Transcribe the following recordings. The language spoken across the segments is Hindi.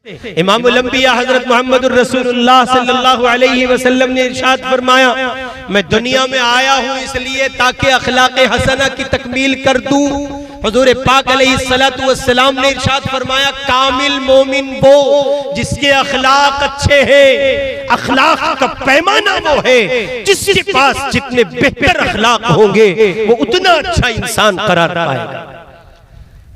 इमामुल अंबिया हजरत मोहम्मद रसूलुल्लाह सल्लल्लाहु अलैहि वसल्लम ने इरशाद फरमाया, मैं दुनिया में आया हूँ इसलिए ताकि अखलाक हसना की तकमील कर दूं। हुजूर पाक अलैहिस्सलातु वस्सलाम ने इरशाद फरमाया, कामिल मोमिन वो जिसके अखलाक अच्छे हैं। अखलाक का पैमाना वो है जिसके पास जितने बेहतर अखलाक होंगे वो उतना अच्छा इंसान करार पाएगा।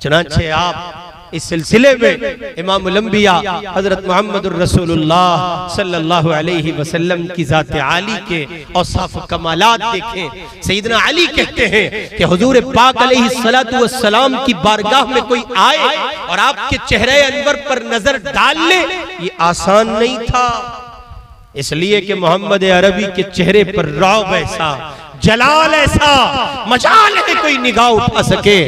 चनांचे आप इस सिलसिले में इमामुल अंबिया हजरत मोहम्मद रसूलुल्लाह सल्लल्लाहु अलैहि वसल्लम की जात आली के औसाफ कमालात देखें। सैयदना अली कहते हैं कि हुजूर पाक अलैहिस्सलातु वस्सलाम की बारगाह में कोई आए और आपके चेहरे अनवर पर नजर डाल ले, ये आसान नहीं था, इसलिए कि मोहम्मद अरबी के चेहरे पर रौब ऐसा, जलाल ऐसा, मजाल है कोई निगाह उठा सके,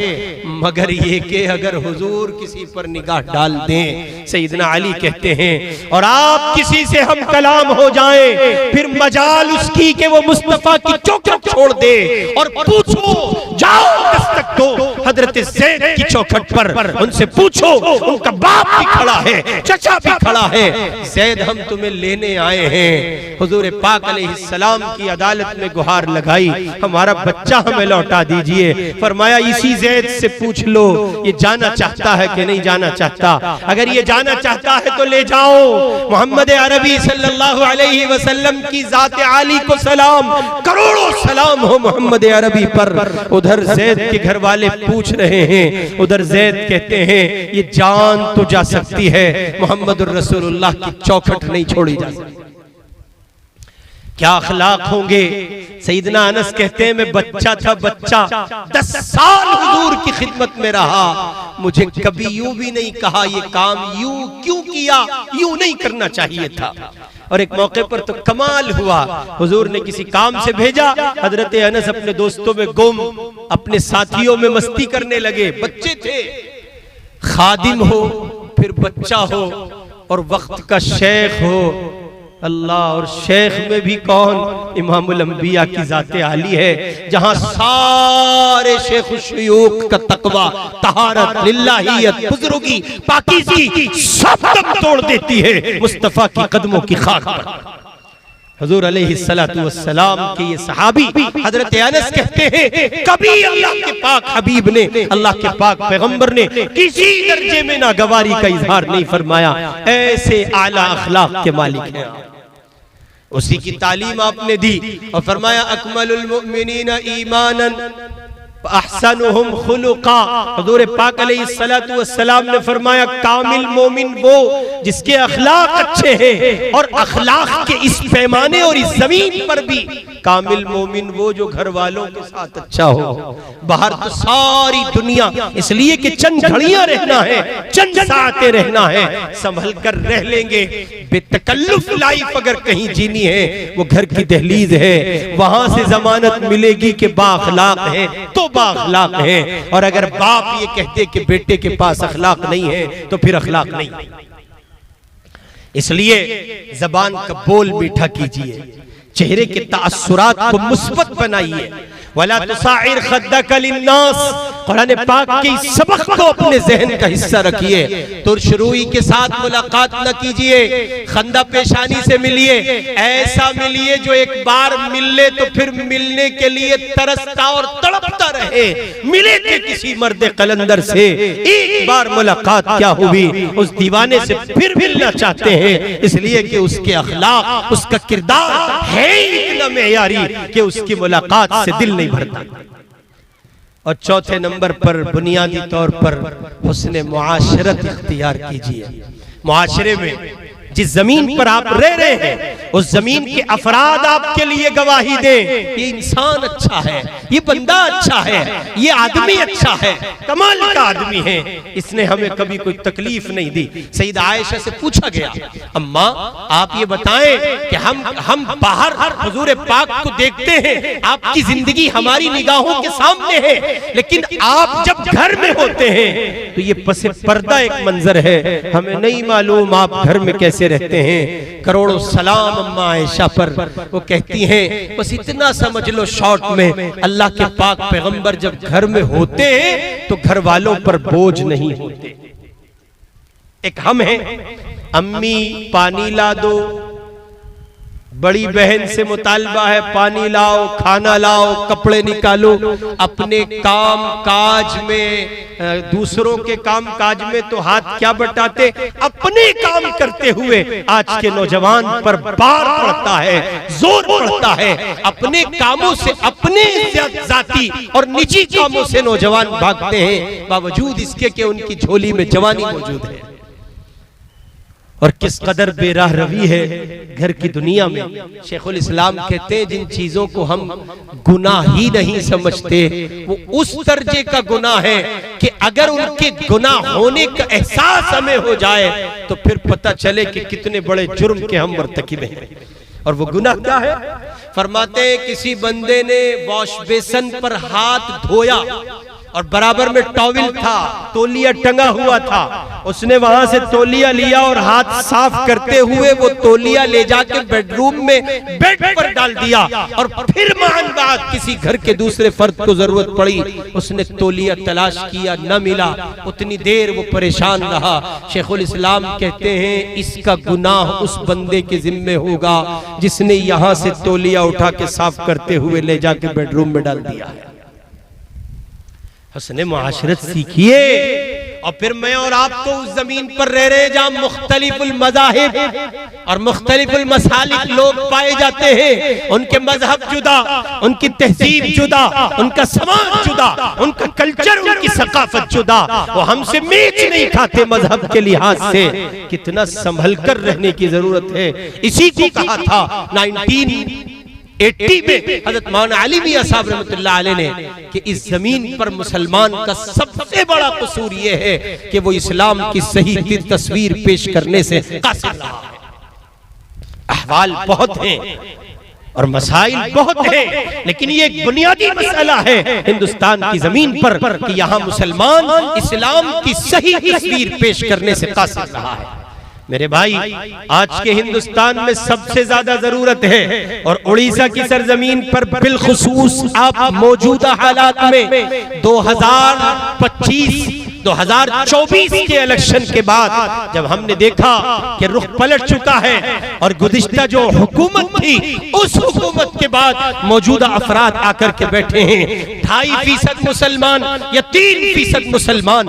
मगर ये कि अगर हुजूर किसी पर निगाह डाल दें, सैयदना अली कहते हैं, और आप किसी से हम कलाम हो जाएं, फिर मजाल उसकी कि वो मुस्तफा की चौखट छोड़ दे और पूछो, जाओ दस्तक दो हजरत ज़ैद की चौखट पर, उनसे पूछो, उनका बाप भी खड़ा है, चचा भी खड़ा है, ज़ैद हम तुम्हें लेने आए हैं। हुजूर पाक अलैहिस्सलाम की अदालत में गुहार लगाई, हमारा बच्चा हमें लौटा दीजिए। फरमाया, इसी ज़ैद से पूछ लो ये जाना चाहता है कि नहीं जाना चाहता, अगर ये जाना चाहता है तो ले जाओ। मोहम्मद अरबी सल्लल्लाहु अलैहि वसल्लम की जात आली को सलाम, करोड़ों सलाम हो मोहम्मद अरबी पर। उधर ज़ैद के घर वाले पूछ रहे हैं, उधर ज़ैद कहते हैं ये जान तो जा सकती है, मोहम्मद रसूलुल्लाह की चौखट नहीं छोड़ी जा सकती। क्या अखलाक होंगे। सैयदना अनस कहते हैं, मैं बच्चा था, बच्चा 10 साल हुजूर की खिदमत में रहा, मुझे कभी यूं भी नहीं कहा ये काम यूं क्यों किया, यूं नहीं करना चाहिए था। और एक मौके पर तो कमाल हुआ, हुजूर ने किसी काम से भेजा, हजरत अनस अपने दोस्तों में गुम, अपने साथियों में मस्ती करने लगे, बच्चे थे, खादिम हो फिर बच्चा हो और वक्त का शेख हो, अल्लाह, और शेख में भी कौन, इमामुल अंबिया की जाते आली है, जहां सारे शेख शुयूख का तकवा, तहारत, लिल्लाहियत, बुजुर्गी, पाकीज़गी सब दम तोड़ देती है मुस्तफा की कदमों की खाक पर। हुजूर अलैहिस्सलातु वस्सलाम के ये सहाबी हजरत अनस कहते हैं, कभी अल्लाह के पाक हबीब ने, अल्लाह के पाक पैगंबर ने किसी दर्जे में नागवारी का इजहार नहीं फरमाया। ऐसे आला अखलाक के मालिक हैं, उसी की तालीम आपने दी और फरमाया, अकमलुल मुमिनीना ईमानन अहसनुहुम खुलुका। हुजूर पाक अलैहिस्सलातु वस्सलाम ने फरमाया, कामिल मोमिन वो जिसके अखलाक अच्छे हैं, और अखलाक के इस पैमाने और इस जमीन पर भी कामिल मोमिन वो जो घर वालों के साथ अच्छा हो। बाहर तो सारी दुनिया, इसलिए कि चंद घड़ियां रहना है, चंद सातें रहना है, संभल कर रह लेंगे। बेतकल्लुफ लाइफ अगर कहीं जीनी है वो घर की दहलीज है, वहां से जमानत मिलेगी कि बाअखलाक है तो बाअखलाक है, और अगर बाप ये कहते कि बेटे के पास अखलाक नहीं है तो फिर अखलाक नहीं। इसलिए जबान का बोल मीठा कीजिए, चेहरे के तासुरात को मुस्बत बनाइए, वला तुसाइर खद्दक लिन्नास। कुरान पाक के सबक को अपने जहन का हिस्सा रखिए। तुरशरूई के साथ मुलाकात न कीजिए, खंदा पेशानी से मिलिए, ऐसा मिलिए जो एक बार मिल ले तो फिर मिलने के लिए तरसता और तड़पता रहे। मिले थे किसी मर्द कलंदर से, एक बार मुलाकात क्या हुई, उस दीवाने से फिर मिलना चाहते हैं, इसलिए कि उसके अखलाक, उसका किरदार है इतना मेयारी कि उसकी मुलाकात से दिल नहीं भरता। और चौथे नंबर पर बुनियादी तौर पर हुस्ने मुआशरत इख्तियार कीजिए। मुआशरे में जिस जमीन पर आप रह रहे हैं उस जमीन के अफराद आपके लिए गवाही दें, ये इंसान अच्छा है, ये बंदा अच्छा है, ये आदमी अच्छा है, कमाल का आदमी है, इसने हमें कभी कोई तकलीफ नहीं दी। सईदा आयशा से पूछा गया, अम्मा आप ये बताएं कि हम बाहर हुजूर पाक को देखते हैं, आपकी जिंदगी हमारी निगाहों के सामने है, लेकिन आप जब घर में होते हैं तो ये पसे पर्दा एक मंजर है, हमें नहीं मालूम आप घर में कैसे रहते हैं। करोड़ों सलाम अम्मा आयशा पर। वो कहती हैं, बस इतना समझ लो शॉर्ट में, अल्लाह के पाक पैगंबर जब घर में होते हैं तो घर वालों पर बोझ नहीं होते। एक हम हैं अम्मी पानी ला दो, बड़ी बहन से मुतालबा है पानी लाओ, खाना लाओ, कपड़े निकालो। अपने काम काज में, दूसरों के काम काज में तो हाथ क्या बटाते, अपने काम करते हुए आज के नौजवान पर बार पड़ता है, जोर पड़ता है। अपने कामों से, अपने जाती और निजी कामों से नौजवान भागते हैं, बावजूद इसके कि उनकी झोली में जवानी मौजूद है। और किस कदर बेराह रवी है घर की दुनिया में। शेखुल इस्लाम कहते हैं जिन चीजों को हम गुनाह ही नहीं समझते वो उस दर्जे का गुनाह है कि अगर उनके गुनाह होने का एहसास हमें हो जाए तो फिर पता चले कि कितने बड़े जुर्म के हम मर्तकिब हैं। और वो गुनाह क्या है? फरमाते हैं किसी बंदे ने वॉश बेसन पर हाथ धोया और बराबर में टॉवल था, तौलिया टंगा हुआ था, उसने वहां से तौलिया लिया और हाथ साफ करते हुए वो तौलिया ले जाके बेडरूम में बेड पर डाल दिया। और फिर महान बात, किसी घर के दूसरे फर्द को जरूरत पड़ी, उसने तौलिया तलाश किया, न मिला, उतनी देर वो परेशान रहा। शेखुल इस्लाम कहते हैं इसका गुनाह उस बंदे के जिम्मे होगा जिसने यहां से तौलिया उठा के साफ करते हुए ले जाके बेडरूम में डाल दिया है। हस्ने मुआशरत सीखिए। और फिर मैं और आप तो उस जमीन पर रह रहे हैं जहां मुख्तलिफुल मज़ाहिब और मुख्तलिफुल मसालिक लोग पाए जाते हैं। उनके मजहब जुदा, उनकी तहजीब जुदा, उनका समाज जुदा, उनका कल्चर, उनकी सकाफत जुदा। वो हमसे मैच नहीं खाते मजहब के लिहाज से। कितना संभल कर रहने की जरूरत है। इसी को कहा था 1980 में हजरत मौलाना अली मियां साहब रहमतुल्लाह अलैह ने कि इस जमीन पर मुसलमान का सबसे बड़ा कसूर यह है कि वो इस्लाम की सही तस्वीर पेश करने से कासिर रहा है। अहवाल बहुत हैं और मसाइल बहुत हैं, लेकिन ये एक बुनियादी मसला है हिंदुस्तान की जमीन पर कि यहाँ मुसलमान इस्लाम की सही तस्वीर पेश करने से कासिर रहा है। मेरे भाई, आज के हिंदुस्तान में सबसे ज्यादा जरूरत है और उड़ीसा की सरजमीन पर बिलखुसूस आप मौजूदा हालात में 2024 के इलेक्शन के बाद जब हमने देखा कि रुख पलट चुका है और गुज़िश्ता जो हुकूमत थी उस हुकूमत के बाद मौजूदा अफराद आकर के बैठे हैं 2.5% मुसलमान या 3% मुसलमान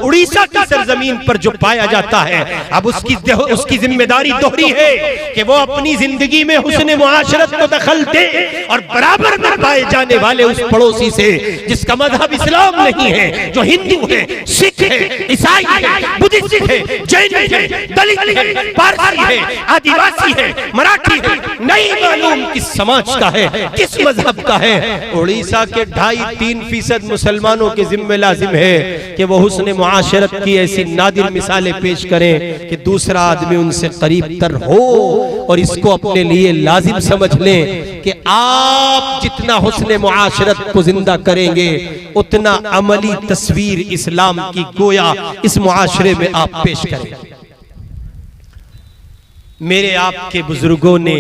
उड़ीसा की सरजमीन पर जो पाया जाता है। अब उसकी जिम्मेदारी दोहरी है कि वो अपनी जिंदगी में हुस्न मुआशरत को दखल दे और बराबर में पाए जाने वाले उस पड़ोसी से जिसका मजहब इस्लाम नहीं है, जो हिंदू है, सिख है, ईसाई है, बुद्धिस्ट है, जैन है, दलित है, पारसी है, आदिवासी है, मराठी है, नहीं मालूम किस समाज का है, किस मजहब का है। उड़ीसा के 2.5-3% मुसलमानों के जिम्मे लाजिम है कि वो हुस्न मुआशरत की ऐसी नादिर मिसालें पेश करें कि दूसरा आदमी उनसे करीब तर हो। और इसको अपने लिए लाजिम समझ लें कि आप जितना हुस्न मुआशरत को जिंदा करेंगे उतना अमली तस्वीर इस्लाम की गोया इस मुआशरे में आप पेश करेंगे। मेरे आपके बुजुर्गों ने,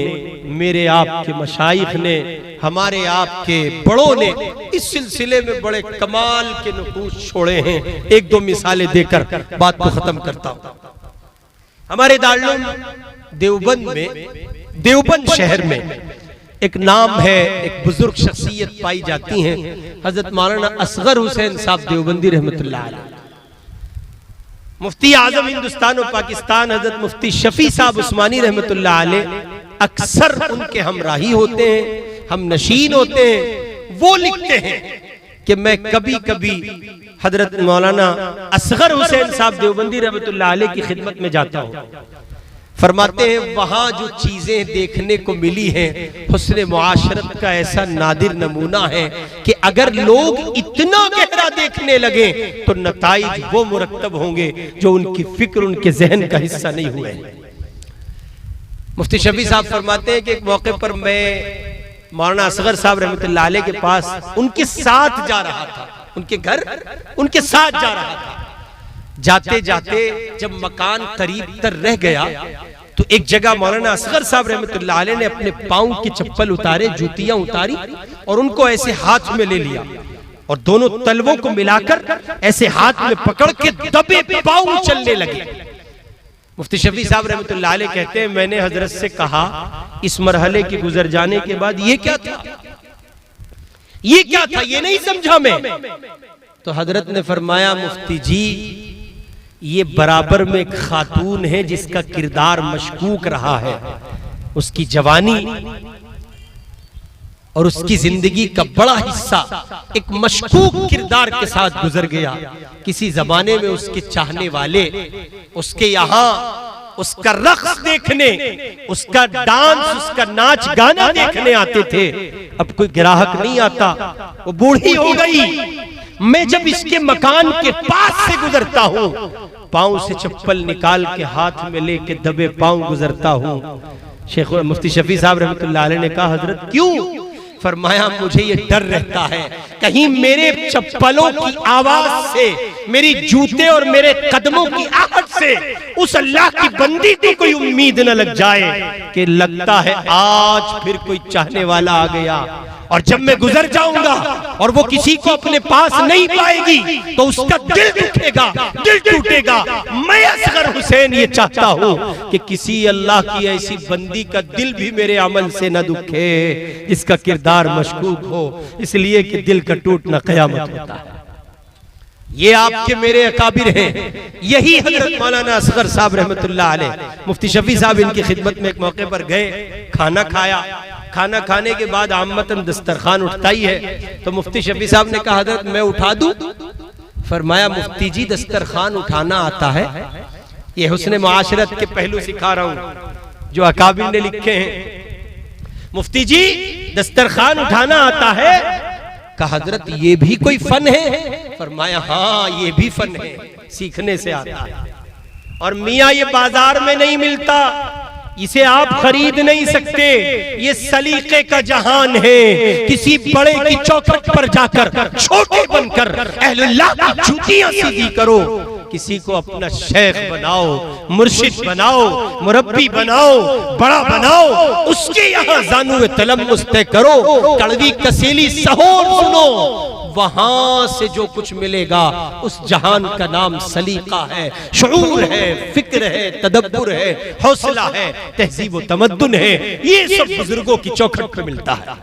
मेरे आपके मशाइख ने, हमारे आपके बड़ों ने इस सिलसिले में बड़े कमाल के नुकूश छोड़े हैं। 1-2 मिसालें देकर बात को खत्म करता हूं। हमारे दारुल देवबंद में, देवबंद शहर में एक नाम है, एक बुजुर्ग शख्सियत पाई जाती हैं, हजरत मौलाना असगर हुसैन साहब देवबंदी रहमतुल्लाह अलैह। मुफ्ती आजम हिंदुस्तान और पाकिस्तान हजरत मुफ्ती शफी साहब उस्मानी रहमतुल्लाह अलैह अक्सर उनके हमराही होते हैं, हम नशीन होते हैं। वो लिखते हैं कि मैं कभी कभी हजरत मौलाना असगर हुसैन साहब देवबंदी रहमतुल्लाह अलैह की खिदमत में जाता हूँ। फरमाते हैं वहां जो चीजें देखने को मिली हैं हुस्न मुआशरत का ऐसा नादिर नमूना है कि अगर लोग इतना गहरा देखने लगे तो नताइज वो मुरत्तब होंगे जो उनकी फिक्र, उनके जहन का हिस्सा नहीं हुए। मुफ्ती शफी साहब फरमाते हैं कि एक मौके पर मैं मौलाना असगर साहब रहमतुल्लाह अलैह के पास उनके साथ जा रहा था, उनके घर उनके साथ जा रहा था। जाते जाते जब मकान करीब तर रह गया तो एक जगह मौलाना असगर साहब रहमतुल्लाह अलैह ने अपने पांव की चप्पल उतारे, जूतियां उतारी और उनको ऐसे हाथ में ले लिया और दोनों तलवों को मिलाकर ऐसे हाथ में पकड़ के दबे पांव चलने लगे। मुफ्ती शफी साहब रहमतुल्लाह अलैह कहते हैं, मैंने हजरत से कहा इस मरहले के गुजर जाने के बाद ये क्या था, ये क्या था, ये नहीं समझा मैं। तो हजरत ने फरमाया, मुफ्ती जी ये बराबर में एक खातून है जिसका किरदार मशकूक रहा है, उसकी जवानी और उसकी जिंदगी का बड़ा हिस्सा एक मशकूक किरदार के साथ गुजर गया। किसी जमाने में उसके चाहने वाले उसके यहाँ उसका रक्स देखने, उसका डांस, उसका नाच गाना देखने आते थे। अब कोई ग्राहक नहीं आता, वो बूढ़ी हो गई। मैं जब इसके मकान के पास से गुजरता हूँ, पांव से चप्पल निकाल के हाथ में लेके दबे पांव गुजरता हूँ। शेख मुफ्ती शफी साहब रहमतुल्लाह अलैह ने कहा, हजरत क्यों? फरमाया, मुझे ये डर रहता है कहीं मेरे चप्पलों की आवाज से, मेरी जूते और मेरे कदमों की आहट से उस अल्लाह की बंदी को कोई उम्मीद न लग जाए कि लगता है आज फिर कोई चाहने वाला आ गया, और जब मैं गुजर जाऊंगा और वो किसी को अपने पास नहीं पाएगी तो उसका दिल दुखेगा, दिल टूटेगा। मैं असगर हुसैन ये चाहता हूं कि किसी अल्लाह की ऐसी बंदी का दिल भी मेरे अमल से न दुखे जिसका किरदार मशकूक हो, इसलिए कि दिल का टूटना क़यामत होता है। ये आपके मेरे अकाबिर हैं। यही हजरत मौलाना असगर साहब रहमतुल्लाह अलैह, मुफ्ती शफी साहब इनकी खिदमत में एक मौके पर गए, खाना खाया। खाना खाने के बाद आमतन दस्तरखान उठता ही है, तो मुफ्ती शफी साहब ने कहा, हजरत मैं उठा दूं? फरमाया, मुफ्ती जी दस्तरखान उठाना आता है? ये हुस्न मुआशरत के पहलू सिखा रहा हूं जो अकाबिर ने लिखे हैं। मुफ्ती जी दस्तरखान उठाना आता है? कहा, हजरत ये भी कोई फन है? फरमाया, हाँ ये भी फन है, सीखने से आता है। और मियाँ ये बाजार में नहीं मिलता, इसे आप खरीद नहीं सकते, ये सलीके का जहान है। किसी बड़े की चौखट पर जाकर छोटे बनकर अहलुल्लाह की जूतियां सीधी करो। किसी को अपना शेख बनाओ, मुर्शिद बनाओ, मुरब्बी बनाओ, बड़ा बनाओ, उसके यहाँ जानू तलम्मुस तय करो, कड़वी कसीली सहोर सुनो। वहां से जो कुछ मिलेगा उस जहान का नाम सलीका है, शऊर है, फिक्र है, तदब्बुर है, हौसला है, तहजीब व तमद्दुन है। ये सब बुजुर्गों की चौखट पर मिलता है।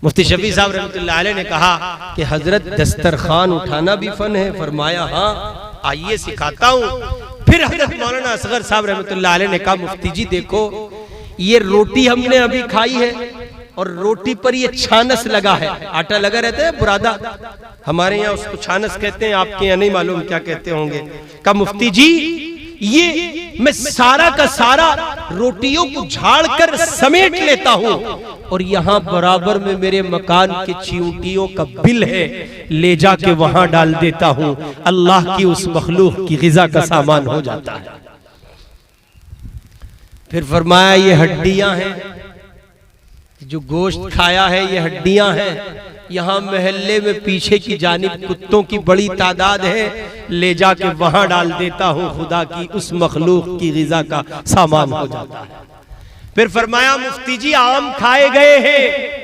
मुफ्ती शफी साहब रहमतुल्लाह अलैह ने कहा कि हजरत दस्तरखान उठाना भी फन है? फरमाया, हाँ आइए सिखाता हूँ। फिर हजरत मौलाना असगर साहब रहमतुल्लाह अलैह ने कहा, मुफ्ती जी देखो ये रोटी हमने अभी खाई है और रोटी पर ये छानस लगा है, आटा लगा रहता है बुरादा, हमारे यहाँ उसको छानस कहते हैं, आपके यहाँ नहीं मालूम क्या कहते होंगे। कहा, मुफ्ती जी ये मैं सारा का सारा रोटियों को झाड़ कर समेट लेता हूँ और यहाँ बराबर में मेरे मकान के चींटियों का बिल है, ले जाके वहां डाल देता हूँ। अल्लाह की उस मखलूक की ग़िज़ा का सामान हो जाता है। फिर फरमाया, ये हड्डियां हैं, जो गोश्त खाया है ये हड्डियां हैं। यहाँ मोहल्ले में पीछे की जानिब कुत्तों की बड़ी तादाद है, ले जाके वहां डाल देता हूँ, खुदा की उस मखलूक की ग़िज़ा का सामान हो जाता है। फिर फरमाया, मुफ्ती जी आम खाए गए हैं,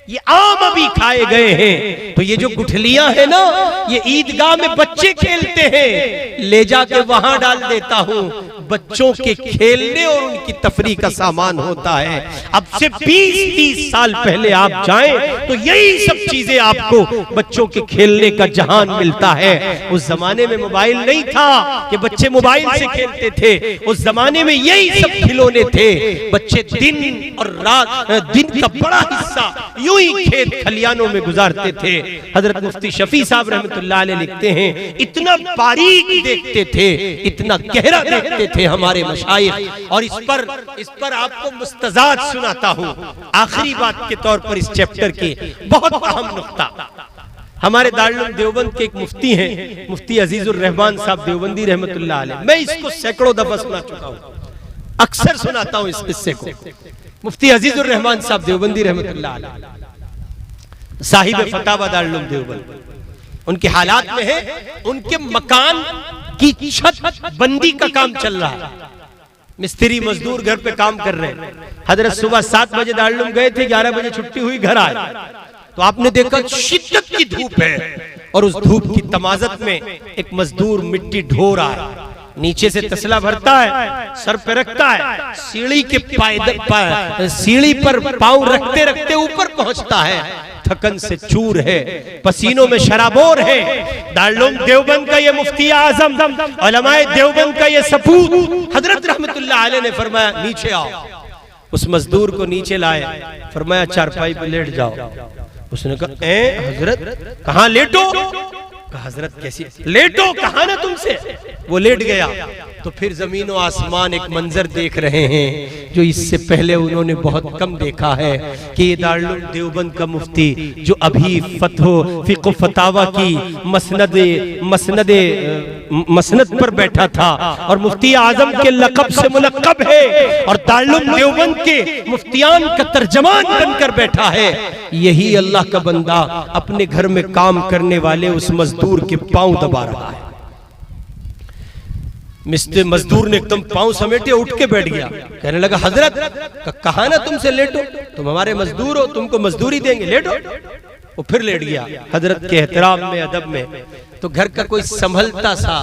ये आम अभी खाए गए हैं, तो ये जो गुठलियां हैं ना, ये ईदगाह में बच्चे खेलते हैं, ले जाके वहां डाल देता हूँ। बच्चों के खेलने और उनकी तफरी का सामान होता है। अब से 20-30 साल पहले आप जाएं तो यही सब चीजें आपको बच्चों के खेलने का जहान मिलता है। उस जमाने में मोबाइल नहीं था कि बच्चे मोबाइल से खेलते थे, उस जमाने में यही सब खिलौने थे। बच्चे दिन और रात, दिन का बड़ा हिस्सा यूं ही खेत खलियानों में गुजारते थे। हजरत मुफ्ती शफी साहब रहमतुल्लाह अलैह लिखते हैं, इतना बारीक देखते थे, इतना गहरा देखते थे हमारे मशाइख। और इस पर आपको मुस्तजाद सुनाता हूं, आखिरी बात के तौर पर इस चैप्टर के बहुत अहम नुक्ता। हमारे दारुल देवबंद के एक मुफ्ती हैं, मुफ्ती अजीजुर रहमान साहब देवबंदी रहमतुल्लाह अलैह। मैं इसको सैकड़ों दफा सुना चुका हूं, अक्सर सुनाता हूं इस किस्से को। मुफ्ती अजीजुर रहमान साहब देवबंदी रहमतुल्लाह अलैह, साहिब फतावा दारुल देवबंद। उनके हालात में है, उनके मकान की छत बंदी का काम चल रहा है, मिस्त्री मजदूर घर पे काम कर रहे हैं। हजरत सुबह 7 बजे दारुल गए थे, 11 बजे छुट्टी हुई, घर आए तो आपने देखा शिद्दत की धूप है और उस धूप की तमाजत में एक मजदूर मिट्टी ढो रहा है। नीचे से तसला भरता है, सर पे रखता है, सीढ़ी के सीढ़ी पर पांव रखते रखते ऊपर पहुंचता है, थकन से चूर है, पसीनों में शराबोर है। दारुल देवबंद का ये मुफ्ती आजम, उलमाए देवबंद का ये सपूत हजरत रहमतुल्लाह अलैह ने फरमाया नीचे आओ। उस मजदूर को नीचे लाए, फरमाया चारपाई पे लेट जाओ। उसने कहा ए हजरत कहाँ लेटो? कहा हजरत कैसी लेटो, कहा ना तुमसे। वो लेट गया तो फिर जमीन और आसमान एक मंजर देख रहे हैं जो इससे पहले उन्होंने बहुत कम देखा है कि ये दारुल देवबंद का मुफ्ती जो अभी फिक़्ह फतावा की मसनद पर बैठा था और मुफ्ती आजम के लक़ब से मुलक़्क़ब है और दारुल देवबंद के मुफ्तियान का तर्जमान बनकर बैठा है, यही अल्लाह का बंदा अपने घर में काम करने वाले उस मजदूर के पांव दबा रहा है। मजदूर ने एकदम पांव समेटे उठ के बैठ गया, कहने लगा हजरत कहा ना तुमसे लेटो, तुम हमारे मजदूर हो, तुमको मजदूरी देंगे, लेटो। वो फिर लेट गया हजरत के एहतराम में, अदब में। तो घर का कोई संभलता सा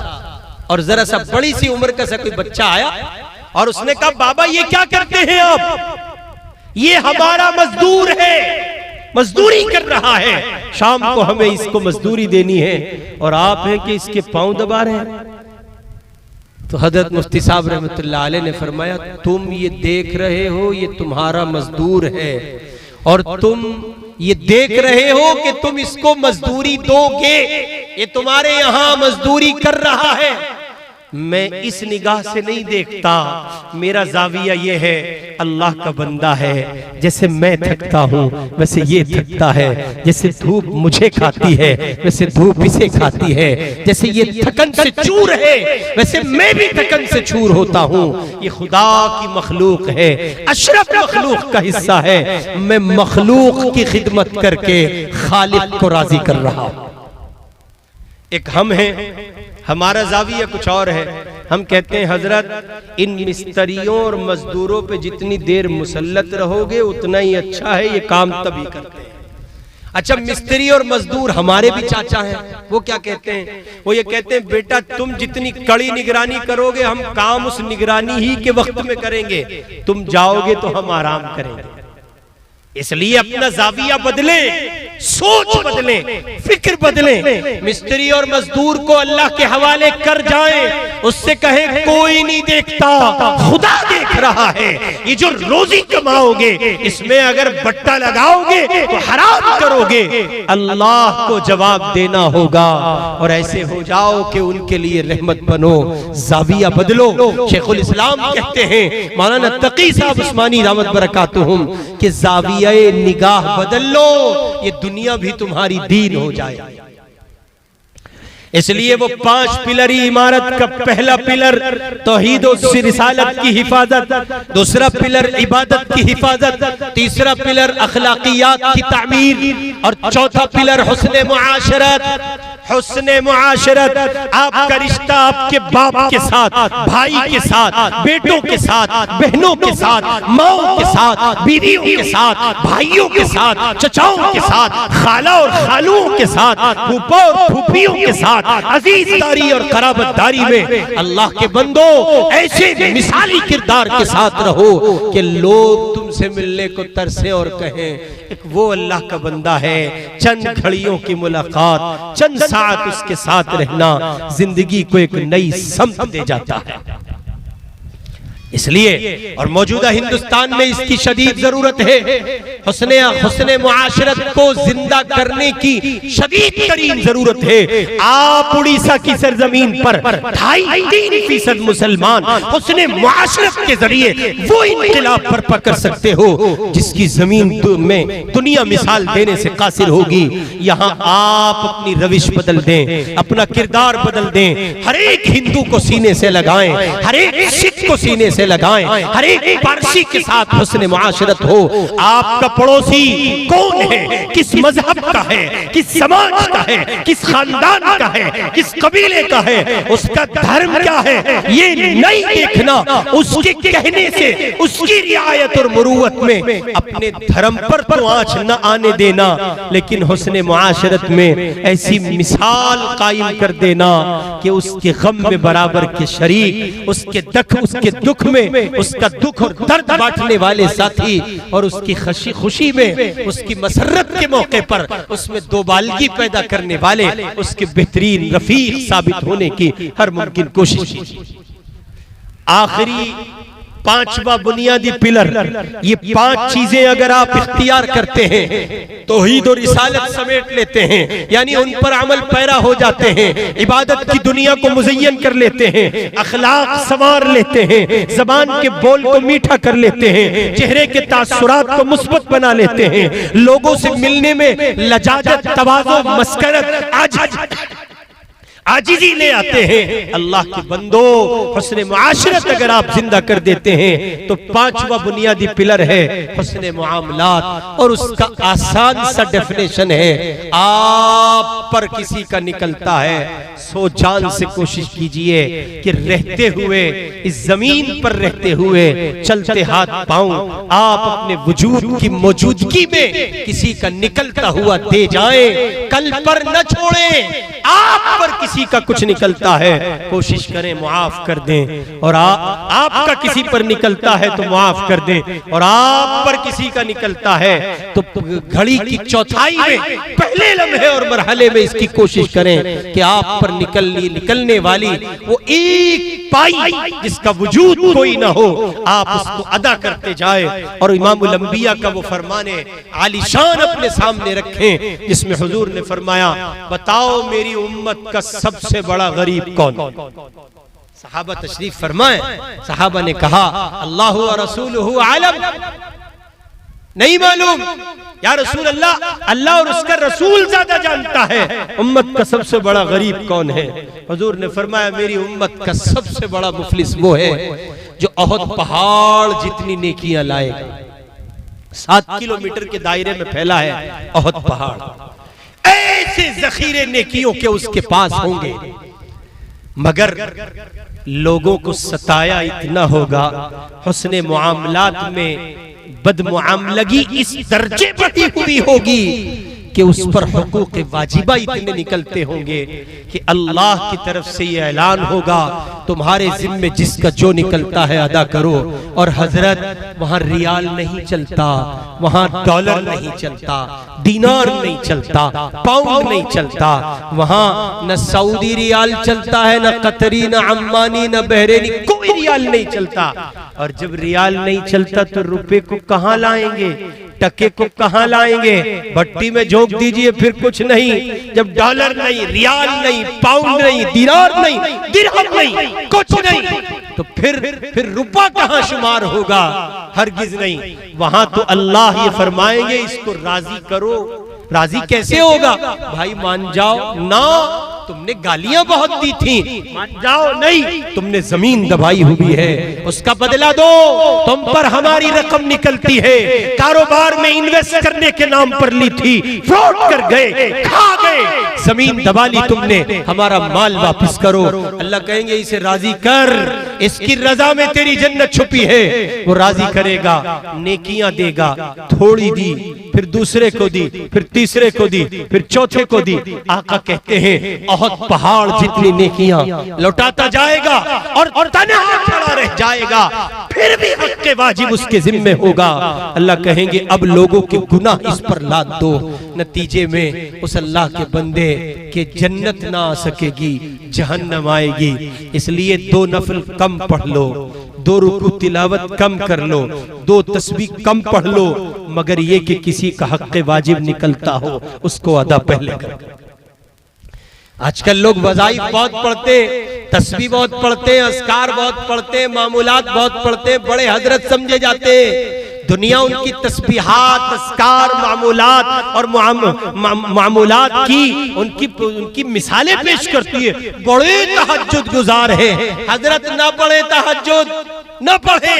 और जरा सा बड़ी सी उम्र का सा कोई बच्चा आया और उसने कहा बाबा ये क्या करते हैं आप? ये हमारा मजदूर है, मजदूरी कर रहा है, शाम को हमें इसको मजदूरी देनी है और आप हैं कि इसके पांव दबा रहे हैं। तो हजरत मुफ्ती साहब रहमतुल्लाह अलैह ने फरमाया तुम ये देख रहे हो ये तुम्हारा मजदूर है और तुम ये देख रहे हो कि तुम इसको मजदूरी दोगे, ये तुम्हारे यहाँ मजदूरी कर रहा है। मैं इस निगाह से नहीं देखता, मेरा जाविया ये है अल्लाह का बंदा है, जैसे मैं थकता हूँ वैसे ये थकता है, जैसे धूप मुझे खाती है वैसे धूप इसे खाती है, जैसे ये थकन से चूर है वैसे मैं भी थकन से चूर होता हूँ। ये खुदा की मखलूक है, अशरफ मखलूक का हिस्सा है, मैं मखलूक की खिदमत करके खालिक को राजी कर रहा हूँ। एक हम हैं, हमारा जाविया कुछ और है। हम कहते हैं हजरत इन मिस्त्रियों और मजदूरों पे जितनी देर मुसल्लत रहोगे उतना ही अच्छा है, ये काम तभी करते हैं। अच्छा मिस्त्री और मजदूर हमारे भी चाचा हैं, वो क्या कहते हैं? वो ये कहते हैं बेटा तुम जितनी कड़ी निगरानी करोगे हम काम उस निगरानी ही के वक्त में करेंगे, तुम जाओगे तो हम आराम करेंगे। इसलिए अपना जाविया बदले, सोच बदले, फिक्र बदले। मिस्त्री और मजदूर को अल्लाह के हवाले कर जाएं, उससे कहें कोई नहीं देखता, खुदा देख रहा है। ये जो रोजी कमाओगे इसमें अगर बट्टा लगाओगे तो हराम करोगे, अल्लाह को जवाब देना होगा। और ऐसे हो जाओ कि उनके लिए रहमत बनो, जाविया बदलो। शेखुल इस्लाम कहते हैं मौलाना तकी साहब उस्मानी रहमत बरकातुहुम कि जाविया निगाह बदल लो, ये दुनिया भी तुम्हारी दीन हो जाए। इसलिए वो 5 पिलरी इमारत का पहला पिलर तौहीद और रिसालत की हिफाजत, दूसरा पिलर इबादत की हिफाजत, तीसरा पिलर अखलाकियात की तामीर और चौथा पिलर हुस्ने मुआशरत। हुस्ने मुआशरत, आपका रिश्ता आपके बाप के साथ, भाई के साथ, बेटों के साथ, बहनों के साथ, माओं के साथ, बीवियों के साथ, भाइयों के साथ, चचाओं के साथ, खाला और खालुओं के साथ, फूफा और फूफियों के साथ, अजीजदारी और कराबतदारी में अल्लाह के बंदो ऐसे मिसाली किरदार के साथ रहो कि लोग तुमसे मिलने को तरसे और कहें एक वो अल्लाह का बंदा है। चंद घड़ियों की मुलाकात, चंद साथ उसके साथ रहना जिंदगी को एक नई समत दे जाता है। इसलिए और मौजूदा हिंदुस्तान में इसकी शदीद जरूरत है। हुस्ने मुआशरत को जिंदा करने की शदीद तरीन जरूरत है। आप उड़ीसा की सरजमीन पर 2.5-3% मुसलमान हुस्ने मुआशरत के जरिए वो इनकलाब बर्पा कर सकते हो जिसकी जमीन में दुनिया मिसाल देने से कासिर होगी। यहाँ आप अपनी रविश बदल दें, अपना किरदार बदल दें, हर एक हिंदू को सीने से लगाएं, हर एक सिख को सीने कैसे लगाएं, हर एक पारसी के साथ हुस्न मुआशरत हो। आपका पड़ोसी कौन है, किस मजहब का है, किस समाज का है, किस खानदान का है, किस कबीले का है, उसका धर्म क्या है, ये नहीं देखना। उसके कहने से उसकी रियायत और मुरूवत में अपने धर्म पर तो आँच न आने देना, लेकिन हुस्न मुआशरत में ऐसी मिसाल कायम कर देना कि उसके गम में बराबर के शरीक, उसके दुख में उसका दुख और दर्द बांटने वाले साथी, और उसकी खुशी में, उसकी मसरत के मौके पर उसमें दोबालगी पैदा करने वाले उसके बेहतरीन रफीक साबित होने की हर मुमकिन कोशिश कीजिए। आखिरी पांचवा बुनियादी पिलर, ये 5 चीजें अगर आप इख्तियार करते हैं, तौहीद और रिसालत समेट लेते हैं, यानी उन पर अमल पैरा हो जाते हैं, इबादत की दुनिया को मुज़य्यन कर लेते हैं, अखलाक संवार लेते हैं, जबान के बोल को मीठा कर लेते हैं, चेहरे के तासुरात को मुस्बत बना लेते हैं, लोगों से मिलने में लजाजत, तवाज़ो, मस्करत, आजिज़ी ले आते हैं। अल्लाह के बंदो, हुस्न मुआशरत अगर आप जिंदा कर देते हैं तो 5वां बुनियादी पिलर है हुस्न मुआमलात, और उसका आसान सा डेफिनेशन है, आप पर किसी का निकलता है, सो जान से कोशिश कीजिए कि रहते हुए, इस जमीन पर रहते हुए, चलते हाथ पांव आप अपने वजूद की मौजूदगी में किसी का निकलता हुआ दे जाएं, कल पर न छोड़ें। आप पर किसी का कुछ निकलता है, कोशिश करें माफ कर दें, और आपका किसी पर निकलता है तो माफ कर दें, और आप पर किसी का निकलता है तो घड़ी की चौथाई में, पहले लम्हे और मरहले में इसकी कोशिश करें कि आप पर निकलने वाली वो एक पाई जिसका वजूद कोई ना हो, आप उसको अदा करते जाए, और इमामुल अंबिया का वो फरमाने आलिशान अपने सामने रखें जिसमें हुजूर ने फरमाया, बताओ मेरी उम्मत का सबसे बड़ा गरीब कौन? सहाबा तशरीफ फरमाए, सहाबा ने कहा अल्लाह व रसूलुहु आलम, नहीं मालूम या रसूल अल्लाह, अल्लाह और उसका रसूल ज्यादा जानता है, उम्मत का सबसे बड़ा गरीब कौन है? हुजूर ने फरमाया मेरी उम्मत का सबसे बड़ा मुफलिस वो है जो ओहद पहाड़ जितनी नेकियां लाएगा। 7 किलोमीटर के दायरे में फैला है ओहद पहाड़, ऐसे जखीरे नेकियों के उसके पास होंगे, मगर लोगों को सताया इतना होगा, हुस्ने मुआमलात में बदमुआमलगी इस दर्जे बढ़ी हुई होगी कि उस पर हुकूक वाजिबा इतने निकलते होंगे कि अल्लाह की तरफ से ये ऐलान होगा, तुम्हारे जिम्मे जिसका जो निकलता है अदा करो। और हजरत वहाँ रियाल नहीं चलता, वहाँ डॉलर नहीं चलता, दीनार नहीं चलता, पाउंड नहीं चलता, वहाँ न सऊदी रियाल चलता है, न कतरी, न अम्मानी, न बहरेनी, कोई रियाल नहीं चलता। और जब रियाल नहीं चलता तो रुपए को कहाँ लाएंगे, टके को कहाँ लाएंगे? भट्टी में झोंक दीजिए फिर कुछ नहीं। जब डॉलर नहीं, रियाल नहीं, पाउंड नहीं, दीनार नहीं, दिरहम नहीं, कुछ नहीं, तो फिर रुपया कहाँ शुमार होगा? हरगिज नहीं। वहां तो अल्लाह ये फरमाएंगे इसको राजी करो। राजी कैसे होगा? भाई मान जाओ ना, तुमने गालियां बहुत दी थी, मान जाओ, नहीं तुमने जमीन दबाई हुई है, उसका बदला दो। तुम पर हमारी रकम निकलती है, कारोबार में इन्वेस्ट करने के नाम पर ली थी, फ्रॉड कर गए, खा गए, जमीन दबा ली तुमने, हमारा माल वापस करो। अल्लाह कहेंगे इसे राजी कर, इसकी रजा में तेरी जन्नत छुपी है। वो राजी करेगा, नेकियां देगा, थोड़ी दी, फिर दूसरे को दी, फिर तीसरे को दी, फिर चौथे को दी। आका कहते हैं ओहद पहाड़ जितनी नेकियां लौटाता जाएगा और तन्हा खड़ा रह जाएगा, फिर भी हक के वाजिब उसके जिम्मे होगा। अल्लाह कहेंगे अब लोगों के गुनाह इस पर लाद दो। नतीजे में उस अल्लाह के बंदे के जन्नत ना आ सकेगी, जहन्नम आएगी। इसलिए 2 नफल कम पढ़ लो, 2 रुकू तिलावत कम कर लो, 2 तस्बीह कम पढ़ लो, मगर ये कि किसी का हक वाजिब निकलता हो उसको अदा पहले कर। आजकल लोग वज़ाइफ बहुत पढ़ते, तस्बीह बहुत पढ़ते, अस्कार बहुत पढ़ते, मामूलात बहुत पढ़ते, बड़े हजरत समझे जाते। दुनिया उनकी तस्बीहात, अस्कार, मामूलात और मामूलात की उनकी मिसालें पेश करती है। बड़े तहज्जुद गुजार है, हजरत ना पढ़े तहज्जुद, न पढ़े,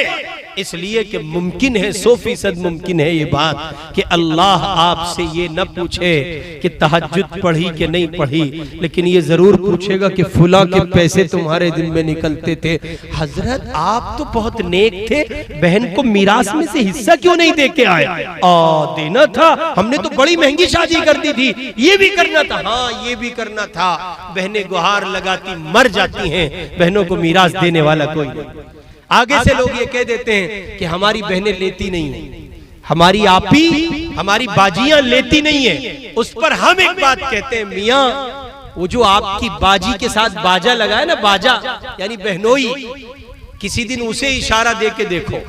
इसलिए कि मुमकिन है 100% मुमकिन है ये बात कि अल्लाह आपसे ये न पूछे कि तहज्जुद पढ़ी कि नहीं पढ़ी, लेकिन ये जरूर पूछेगा कि फुला के पैसे तुम्हारे दिन में निकलते थे। हजरत आप तो बहुत नेक थे, बहन को मीरास में से हिस्सा क्यों नहीं दे के आए? देना था, हमने तो बड़ी महंगी शादी कर दी थी, ये भी करना था। हाँ ये भी करना था। बहनें गुहार लगाती मर जाती हैं, बहनों को मीरास देने वाला कोई नहीं। आगे से लोग ये कह देते हैं कि हमारी बहनें लेती नहीं है, हमारी आपी हमारी बाजियां लेती नहीं है। उस पर हम एक बात कहते हैं, मियां वो जो आपकी बाजी के साथ बाजा लगाए ना, बाजा यानी बहनोई, किसी दिन उसे इशारा दे के देखो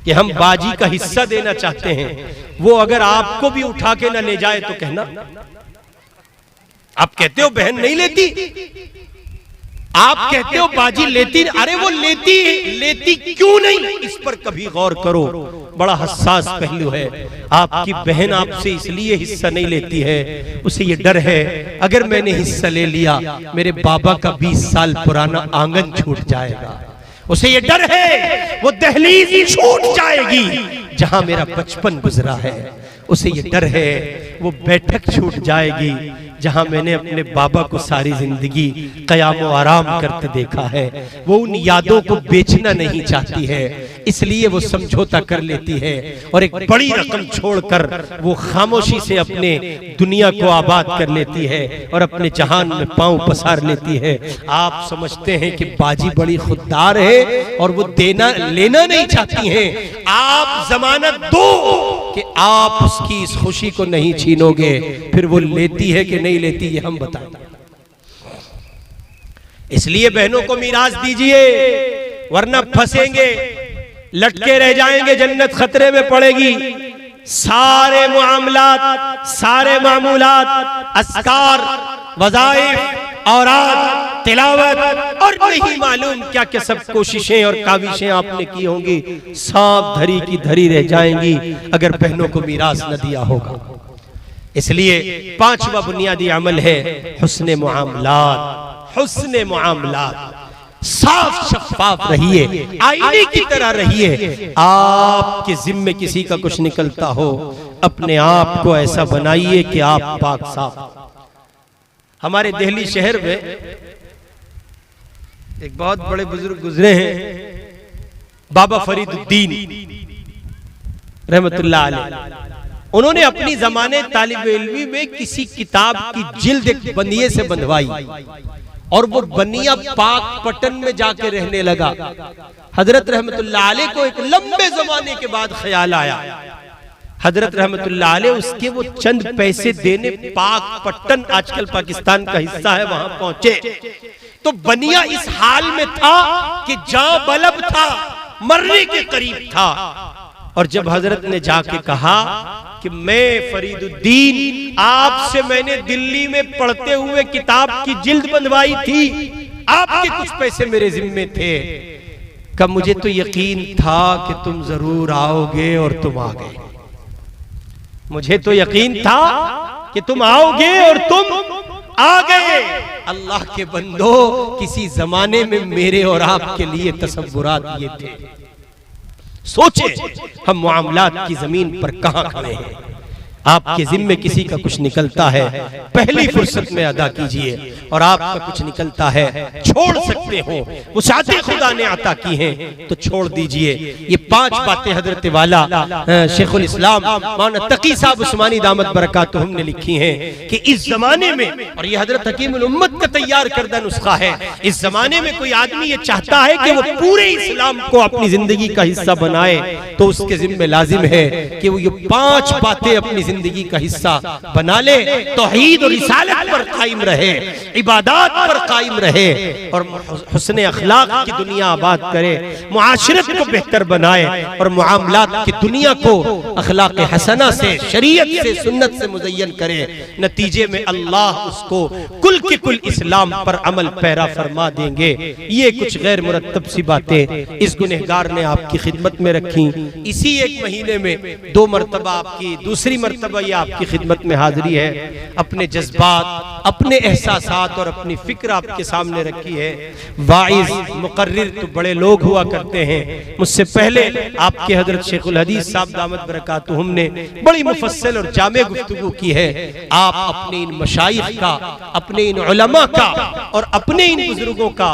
कि हम बाजी का हिस्सा देना चाहते हैं। वो अगर आपको भी उठा के ना ले जाए तो कहना। आप कहते हो बहन नहीं लेती, आप कहते हो बाजी लेती, अरे वो लेती क्यों नहीं, इस पर कभी गौर करो। बड़ा हसास पहलू है। आपकी बहन आपसे इसलिए हिस्सा नहीं लेती है, उसे ये डर है अगर मैंने हिस्सा ले लिया मेरे बाबा का 20 साल पुराना आंगन छूट जाएगा। उसे ये डर है वो दहलीज छूट जाएगी जहां मेरा बचपन गुजरा है। उसे ये डर है वो बैठक छूट जाएगी जहां मैंने अपने बाबा को सारी जिंदगी क़याम व आराम करते देखा है। वो उन यादों को बेचना नहीं चाहती है, इसलिए वो समझौता कर लेती है और एक बड़ी रकम छोड़कर वो खामोशी से अपने दुनिया को आबाद कर लेती है और अपने जहान में पांव पसार लेती है। आप समझते हैं कि बाजी बड़ी खुददार है और वो देना लेना नहीं चाहती है। आप जमानत दो कि आप उसकी इस खुशी को नहीं छीनोगे, फिर वो लेती है कि नहीं लेती ये हम बताएंगे। इसलिए बहनों को मीरास दीजिए, वरना फंसेंगे, लटके रह जाएंगे, जन्नत खतरे में पड़ेगी। सारे मुआमलात, सारे मामूलात, अस्कार, वज़ाइफ, औरात, तिलावत और नहीं मालूम क्या क्या सब कोशिशें और काविशें आपने की होंगी, सांप धरी की धरी रह जाएंगी अगर बहनों को मीरास न दिया होगा। इसलिए 5वां बुनियादी अमल है हुस्ने मुआमलात। हुस्ने मुआमलात, साफ शफाफ रहिए, आईने की तरह रहिए। आपके जिम्मे किसी का कुछ निकलता हो, अपने आप को ऐसा बनाइए कि आप पाक साफ। हमारे दिल्ली शहर में एक बहुत बड़े बुजुर्ग गुजरे हैं, बाबा फरीदुद्दीन रहमतुल्लाह अलैह। उन्होंने अपनी जमाने तालिब इल्मी में किसी किताब की जिल्द एक बनिए से बंधवाई और वो बनिया पाक पटन में जाके रहने लगा। हजरत रहमतुल्लाह अलैह को एक लंबे जमाने के बाद ख्याल आया, हजरत रहमतुल्लाह अलैह उसके वो चंद पैसे देने पाक पट्टन, आजकल पाकिस्तान का हिस्सा है, वहां पहुंचे तो बनिया इस हाल में था कि जां बलब था, मरने के करीब था। और जब हजरत ने जाके कहा कि मैं फरीदुद्दीन, आपसे मैंने दिल्ली में पढ़ते हुए किताब की जिल्द बंधवाई थी, आपके कुछ पैसे मेरे जिम्मे थे, कब मुझे तो यकीन था कि तुम जरूर आओगे और तुम आ गए। मुझे तो यकीन था कि तुम आओगे और तुम आ गए। अल्लाह के बंदो, किसी जमाने में मेरे और आपके लिए तसव्वुरात ये थे। सोचे हम मामलात की जमीन पर कहां खड़े हैं। आपके जिम्मे किसी का कुछ निकलता है, पहली फुर्सत में अदा कीजिए, और आपका कुछ निकलता है छोड़ सकते हो, वसाअत खुदा ने अता की हैं तो छोड़ दीजिए। ये 5 बातें हजरत वाला शेखुल इस्लाम मौलाना तकी साहब उस्मानी दामत बरकातुहुम ने लिखी हैं कि इस जमाने में, और ये हजरत हकीमुल उम्मत का तैयार करदा नुस्खा है, इस जमाने में कोई आदमी ये चाहता है कि वो पूरे इस्लाम को अपनी जिंदगी का हिस्सा बनाए तो उसके जिम्मे लाजिम है कि वो ये 5 बातें अपनी जिंदगी का हिस्सा बना ले। तौहीद और रिसालत पर कायम रहे, इबादत पर कायम रहे और हुस्ने अखलाक की दुनिया आबाद करे, मुआशरत को बेहतर बनाए और मुआमलात की दुनिया को अखलाक हसना से, शरीयत से, सुन्नत से मुज़य्यन करे। नतीजे में अल्लाह उसको कुल के कुल इस्लाम पर अमल पैरा फरमा देंगे। ये कुछ गैर मुरत्तब सी बातें इस गुनहगार ने आपकी खिदमत में रखी। इसी एक महीने में 2 मरतबा आपकी दूसरी मरतबा मरतबा ये आपकी खिदमत में हाजिरी है, अपने जज्बात, अपने एहसासात और अपनी फिक्र आपके सामने रखी है। वाइज मुकर्रिर तो बड़े लोग हुआ करते हैं, मुझसे पहले आपके हजरत शेखुल हदीस साहब दामत बरकातुहुम ने बड़ी मुफस्सल और जामे गुफ्तगू की है। आप अपने इन मशाइख का, अपने इन उलमा का और अपने इन बुजुर्गों का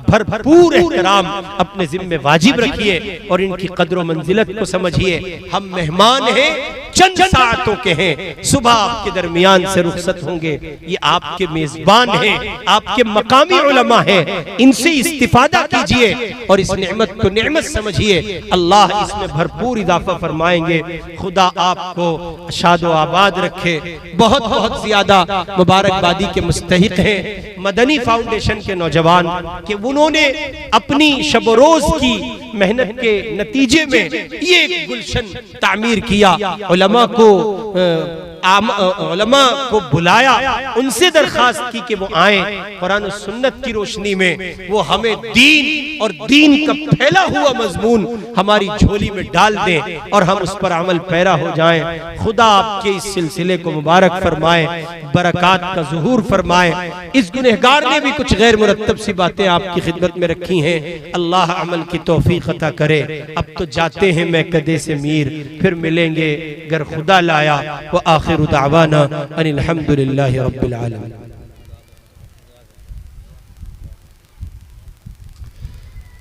भरपूर एहतराम अपने जिम्मे वाजिब रखिए और इनकी कद्र मंजिलत को समझिए। हम मेहमान हैं, चंद सातों के हैं, सुबह आपके दरमियान से रुखसत होंगे। ये आपके मेजबान हैं, आपके मकामी उलमा हैं, इनसे इस्तिफादा कीजिए और इस नेमत को नेमत समझिए। अल्लाह इसमें भरपूर इजाफा फरमाएंगे। खुदा आपको शादो आबाद रखे। बहुत बहुत ज्यादा मुबारकबादी के मुस्तहिक हैं मदनी फाउंडेशन के नौजवान कि उन्होंने अपनी शब रोज की मेहनत के नतीजे में ये गुलशन तामीर किया। उलमा को बुलाया, उनसे दरखास्त की कि वो आए, कुरान और सुन्नत की रोशनी में वो हमें दीन और दीन का फैला हुआ मजमून हमारी झोली में डाल दें और हम उस पर अमल पैरा हो जाएं। खुदा आपके इस सिलसिले को मुबारक फरमाए, बरकात का ज़ुहूर फरमाए। इस गुनहगार ने भी कुछ गैर मुरत्तब सी बातें आपकी खिदमत में रखी हैं, अल्लाह अमल की तौफीक अता करे। अब तो जाते हैं मैं कदे से मीर, फिर मिलेंगे गर खुदा लाया। व आखिर दावाना अनिल हम्दुलिल्लाहि रब्बिल आलमीन।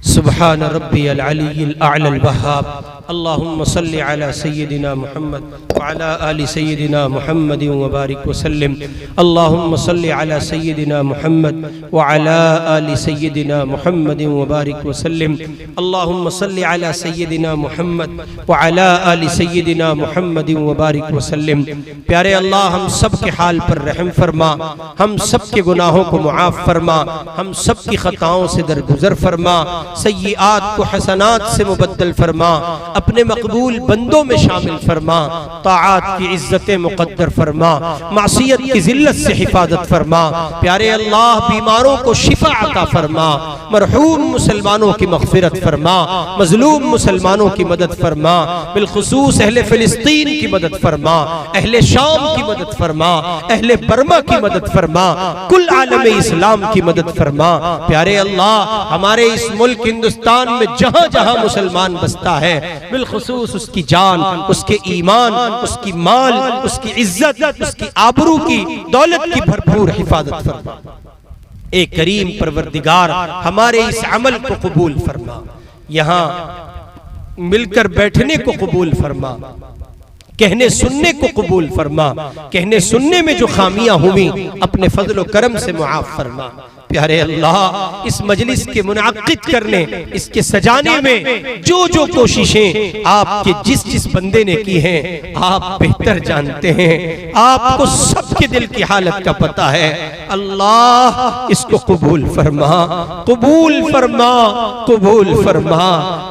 सुब्हान रब्बियल अलीय्यिल अअ्लल वहाब। अल्लाहुम्मा सल्लि अला सय्यिदिना मुहम्मद व अला आलि सय्यिदिना मुहम्मद व बारिक व सल्लिम। अल्लाहुम्मा सल्लि अला सय्यिदिना मुहम्मद व अला आलि सय्यिदिना मुहम्मद व बारिक व सल्लिम। अल्लाहुम्मा सल्लि अला सय्यिदिना मुहम्मद व अला आलि सय्यिदिना मुहम्मद व बारिक व सल्लिम। प्यारे अल्लाह, हम सब के हाल पर रहम फरमा, हम सब के गुनाहों को मुआफ फरमा, हम सब की खताओं से दरगुजर फरमा, सय्यिआत को हसनात से मुबद्दल फरमा, अपने मकबूल बंदों में शामिल फरमा, ताआत की इज्जतें मुक़द्दर फरमा, मासियत की जिल्लत से हिफाजत फरमा। प्यारे अल्लाह, बीमारों को शिफा अता फरमा, मरहूम मुसलमानों की मग़फ़िरत फरमा, मज़लूम मुसलमानों की मदद फरमा, बिलखुसूस अहले फ़िलिस्तीन की मदद फरमा, अहले शाम की मदद फरमा, अहले बर्मा की मदद फरमा, कुल आलम इस्लाम की मदद फरमा। प्यारे अल्लाह, हमारे इस मुल्क हिंदुस्तान में जहां जहां मुसलमान बसता है, बिलखुसूस उसकी जान, उसके ईमान, उसकी माल, उसकी इज्जत, उसकी आबरू की, दौलत की भरपूर हिफाजत फरमा। ए करीम परवरदिगार, हमारे इस अमल को कबूल फरमा, यहाँ मिलकर बैठने को कबूल फरमा, कहने सुनने को कबूल फरमा, कहने सुनने में जो खामियां हुई अपने फजल व करम से मुआफ फरमा। प्यारे अल्लाह, इस मजलिस के मुनाकिद करने, इसके सजाने में जो जो कोशिशें आपके जिस जिस बंदे ने की हैं, आप बेहतर जानते हैं, आपको सबके दिल की हालत का पता है। अल्लाह, इसको कबूल फरमा, कबूल फरमा, कबूल फरमा,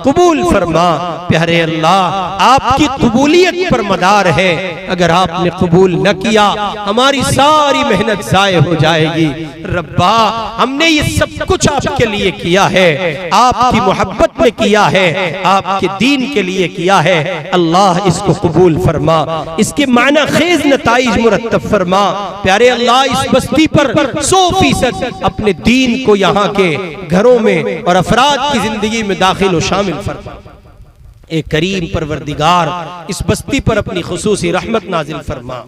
कबूल फरमा। प्यारे अल्लाह, आपकी कबूलियत पर मदार है, अगर आपने कबूल न किया हमारी सारी मेहनत जाये हो जाएगी। रब्बा, हमने ये सब कुछ आपके लिए किया है, आपकी मोहब्बत में किया है, आपके दीन के लिए किया है। अल्लाह, इसको कबूल फरमा, इसके माना खेज नताइज मुरत्तब फरमा। प्यारे अल्लाह, इस बस्ती पर 100% अपने दीन को यहाँ के घरों में और अफराद की जिंदगी में दाखिल व शामिल फरमा। ए करीम परवरदिगार, इस बस्ती पर अपनी खुसूसी रहमत नाजिल फरमा।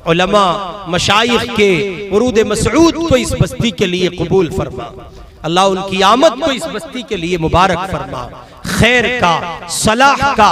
उलमा मशाइख के वरूद मसऊद को इस बस्ती के लिए कबूल फरमा। अल्लाह, उनकी आमद को इस बस्ती के लिए मुबारक फरमा, खैर का, सलाह का,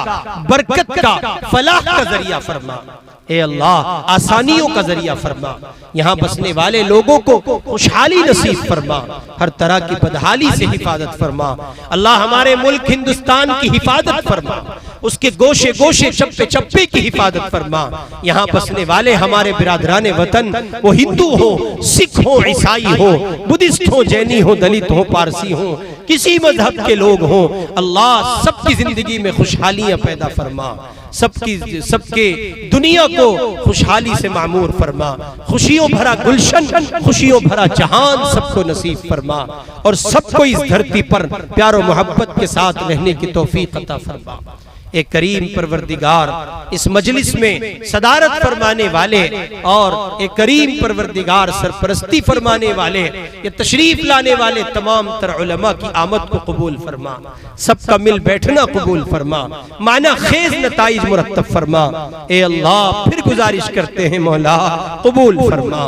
बरकत का, फलाह का जरिया फरमा। ए अल्लाह, आसानियों का जरिया फरमा, यहाँ बसने वाले लोगों को खुशहाली नसीब फरमा, हर तरह की बदहाली से हिफाजत फरमा। अल्लाह, हमारे मुल्क हिंदुस्तान की हिफाजत फरमा, उसके गोशे गोशे चप्पे चप्पे की हिफाजत फरमा। यहाँ बसने वाले हमारे बिरादरान वतन, वो हिंदू हो, सिख हो, ईसाई हो, बुद्धिस्ट हो, जैनी हो, दलित हो, पारसी हो, किसी मजहब के लोग हों, अल्लाह सबकी जिंदगी में खुशहालियां पैदा फरमा, सबके दुनिया को खुशहाली से मामूर फरमा, खुशियों भरा गुलशन, खुशियों भरा जहान सबको नसीब फरमा और सबको इस धरती पर प्यारो मोहब्बत के साथ रहने की तौफीक अता फरमा। एक करीम परवरदिगार इस मजलिस में सदारत फरमाने वाले और एक करीम परवरदिगार सरपरस्ती फरमाने वाले, ये तशरीफ लाने वाले तमाम तर उलमा की आमद को कबूल फरमा, सबका मिल बैठना कबूल फरमा, माना खेज नताइज मुरत्तब फरमा। ए अल्लाह फिर गुजारिश करते हैं मौला कबूल फरमा,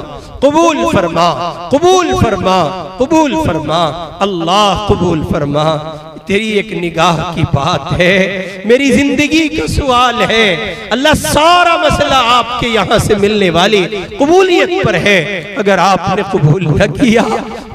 कबूल फरमा, कबूल फरमा, कबूल फरमा, अल्लाह कबूल फरमा। तेरी एक निगाह की बात है, मेरी जिंदगी का सवाल है अल्लाह, सारा मसला आपके यहाँ से मिलने वाली कबूलियत पर है। अगर आपने कबूल न किया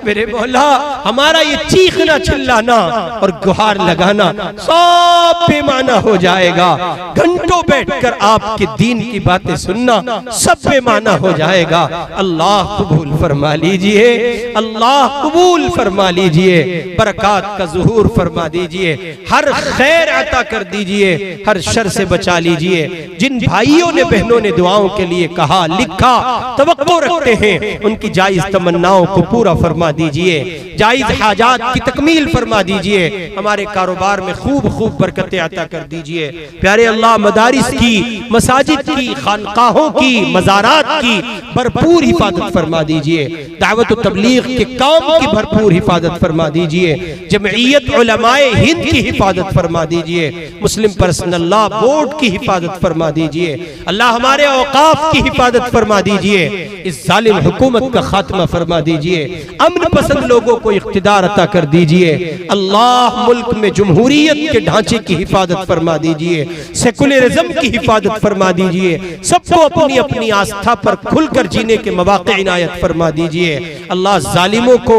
मेरे मौला, हमारा ये चीखना चिल्लाना और गुहार लगाना सब बेमाना हो जाएगा। घंटों बैठकर आपके दीन की बातें सुनना सब बेमाना हो जाएगा। अल्लाह कबूल फरमा लीजिए, अल्लाह कबूल फरमा लीजिए, बरकत का ज़ुहूर फरमा दीजिए, हर खैर अता कर दीजिए, हर शर से बचा लीजिए। जिन भाइयों ने बहनों ने दुआओं के लिए कहा लिखा तवक्को रखते हैं, उनकी जायज तमन्नाओं को पूरा फरमा दीजिए, जायज हाजात की तकमील फरमा दीजिए, हमारे कारोबार में खूब खूब बरकतें अता कर दीजिए। प्यारे अल्लाह मदारिस की, मसाजिद की, खानकाहों की, मज़ारात की भरपूर हिफाजत फरमा दीजिए, दावत व तबलीग के काम की भरपूर हिफाजत फरमा दीजिए, जमईयत उलमाए हिंद की हिफाजत फरमा दीजिए, मुस्लिम पर्सनल लॉ बोर्ड की हिफाजत फरमा दीजिए। अल्लाह हमारे औकाफ की हिफाजत फरमा दीजिए, इस जालिम हुकूमत का खात्मा फरमा दीजिए, अमन पसंद लोगों को इख्तिदार अता कर दीजिए। अल्लाह मुल्क में जमहूरियत के ढांचे की हिफाजत फरमा दीजिए, सेकुलरिज्म की हिफाजत फरमा दीजिए, सबको अपनी अपनी आस्था पर खुलकर जीने के मौके इनायत फरमा दीजिए। अल्लाह जालिमों को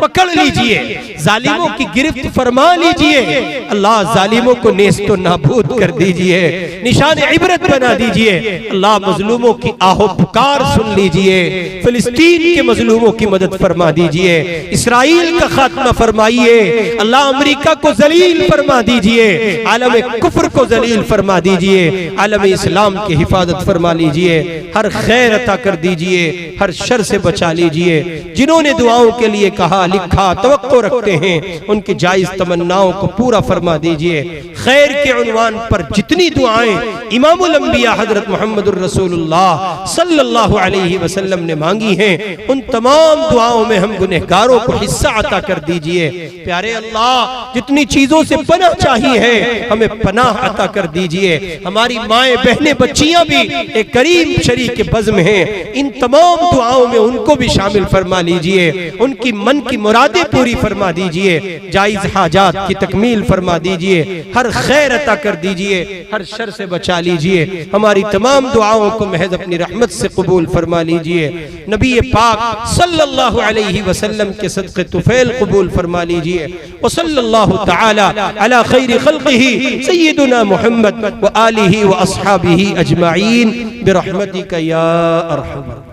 पकड़ लीजिए, जालिमों की गिरफ्त फरमा लीजिए। अल्लाह जालिमों को नेस्तो नाबूद कर दीजिए, निशान इबरत बना दीजिए। अल्लाह मजलूमों की आहो पुकार सुन लीजिए, फिलिस्तीन के मजलूमों की मदद फरमा दीजिए, इसराइल का खात्मा फरमाइए। अल्लाह अमेरिका को जलील फरमा दीजिए, आलम कुफ्र को जलील फरमा दीजिए, आलम इस्लाम की हिफाजत फरमा लीजिए, हर खैर अता कर दीजिए, हर शर से बचा लीजिए। जिन्होंने दुआओं के लिए कहा लिखा तवक्को रखते हैं, उनकी जायज तमन्नाओं को पूरा फरमा दीजिए। खैर के उन्वान पर जितनी दुआएं इमामुल अंबिया हजरत मुहम्मदुर रसूलुल्लाह सल्लल्लाहु अलैहि वसल्लम ने मांगी हैं, उन तमाम दुआओं में हम गुनहगारों को हिस्सा अता कर दीजिए। प्यारे अल्लाह जितनी चीजों से पनाह चाहिए है, हमें पनाह अता कर दीजिए। हमारी माएं बहनें बच्चियां भी एक करीम शरीक के बज़्म हैं, इन तमाम दुआओं में उनको भी शामिल फरमा लीजिए, उनकी मन की मुरादें पूरी फरमा दीजिए, जायज हाजात की तकमील फरमा दीजिए, हर खैर अता कर दीजिए, हर शर से बचा लीजिए। हमारी तमाम दुआओं को महज अपनी रहमत से कबूल फरमा लीजिए। नबी पाक सल्लल्लाहु अलैहि वसल्लम के सदक़े तुफैल कबूल फरमा लीजिए। व सल्लल्लाहु तआला अला खैरि खल्क़िही सय्यिदुना मुहम्मद व आलिही व अस्हाबिही अजमाइन बिरहमतिका या अरहम।